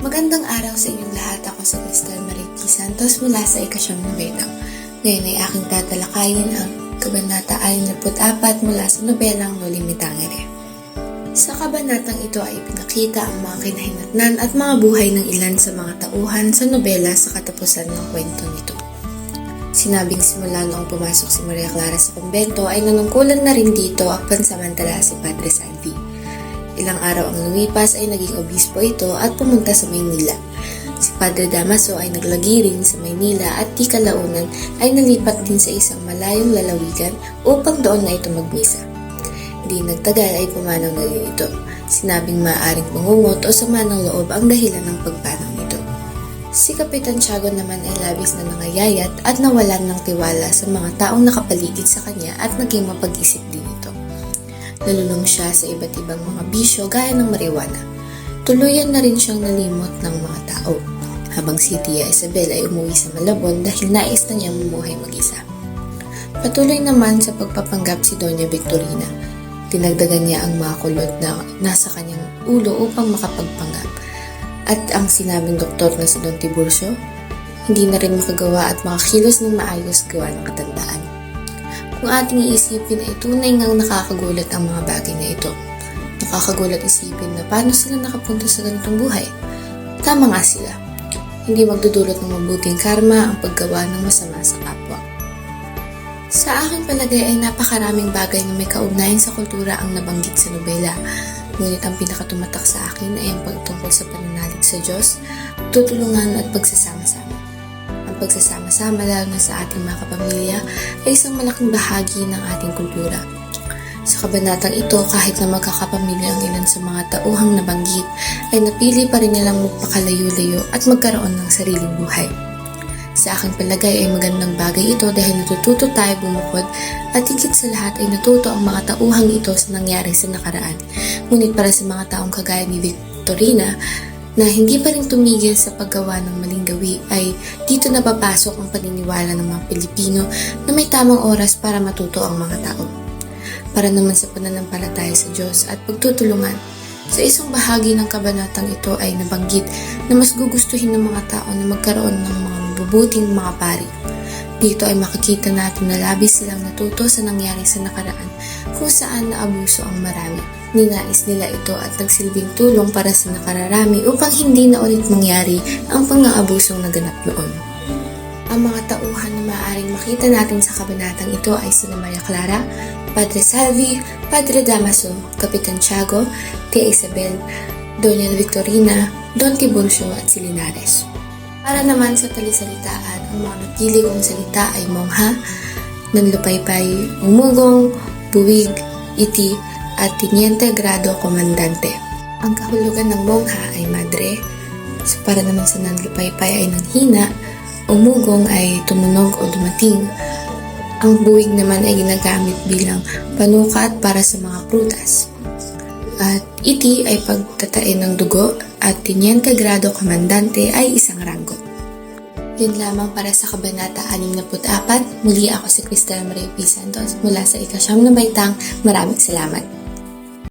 Magandang araw sa inyong lahat. Ako si Cristel Marie P. Santos mula sa ika-9 na betang. Ngayon ay aking tatalakayin ang Kabanata 64 mula sa nobelang Loli Mitangere. Sa kabanatang ito ay pinakita ang mga kinahinatnan at mga buhay ng ilan sa mga tauhan sa nobela sa katapusan ng kwento nito. Sinabing simula noong pumasok si Maria Clara sa kumbento ay nanungkulan na rin dito ang pansamantala si Padre Salvi. Ilang araw ang lumipas ay naging obispo ito at pumunta sa Maynila. Si Padre Damaso ay naglagi rin sa Maynila at di kalaunan ay nalipat din sa isang malayong lalawigan upang doon na ito magmisa. Di nagtagal ay pumanaw na rin ito. Sinabing maaaring mangungot o sama ng loob ang dahilan ng pagpanaw nito. Si Kapitan Tiago naman ay labis na nangayayat at nawalan ng tiwala sa mga taong nakapaligid sa kanya at naging mapag-isip din ito. Nalulong siya sa iba't ibang mga bisyo gaya ng marijuana. Tuluyan na rin siyang nalimot ng mga tao, habang si Tia Isabel ay umuwi sa Malabon dahil nais na niyang mamuhay mag-isa. Patuloy naman sa pagpapanggap si Doña Victorina. Dinagdagan niya ang mga kulot na nasa kanyang ulo upang makapagpanggap. At ang sinabing doktor na si Don Tiburcio, hindi na rin makagawa at makakilos ng maayos gawa ng katandaan. Kung ating iisipin ay tunay ngang nakakagulat ang mga bagay na ito. Nakakagulat isipin na paano sila nakapunta sa ganitong buhay. Tama nga sila. Hindi magdudulot ng mabuting karma ang paggawa ng masama sa kapwa. Sa aking palagay ay napakaraming bagay na may kaugnayan sa kultura ang nabanggit sa nobela. Ngunit ang pinakatumatak sa akin ay ang pagtungkol sa pananalig sa Diyos, tutulungan at pagsasama-sama. Ang pagsasama-sama lalo na sa ating mga kapamilya ay isang malaking bahagi ng ating kultura. Sa kabanatang ito, kahit na magkakapamilya ang ilan sa mga tauhang nabanggit, ay napili pa rin nilang magpakalayo-layo at magkaroon ng sariling buhay. Sa aking palagay ay magandang bagay ito dahil natututo tayo bumukod at higit sa lahat ay natuto ang mga tauhang ito sa nangyari sa nakaraan. Ngunit para sa mga taong kagaya ni Victorina na hindi pa rin tumigil sa paggawa ng maling gawi ay dito na papasok ang paniniwala ng mga Pilipino na may tamang oras para matuto ang mga tao. Para naman sa pananampalataya sa Diyos at pagtutulungan. Sa isang bahagi ng kabanatang ito ay nabanggit na mas gugustuhin ng mga tao na magkaroon ng mga mabubuting mga pari. Dito ay makikita natin na labis silang natuto sa nangyari sa nakaraan kung saan naabuso ang marami. Ninais nila ito at nagsilbing tulong para sa nakararami upang hindi na ulit mangyari ang pang-aabusong naganap noon. Ang mga tauhan na maaaring makita natin sa kabanatang ito ay sina Maria Clara, Padre Salvi, Padre Damaso, Kapitan Tiago, Tia Isabel, Doña Victorina, Don Tiburcio at si Linares. Para naman sa talisalitaan, ang mga napili kong salita ay mongha, nanlupaypay, umugong, buwig, iti, at tiniente grado komandante. Ang kahulugan ng mongha ay madre, para naman sa nanlupaypay ay nanghina, umugong ay tumunog o dumating. Ang buwig naman ay ginagamit bilang panukat para sa mga prutas. At iti ay pagtatain ng dugo at tiniente grado komandante ay isang ranggo. Yun lamang para sa Kabanata 64. Muli ako si Cristel Marie P. Santos mula sa ika-9 na baitang. Maraming salamat.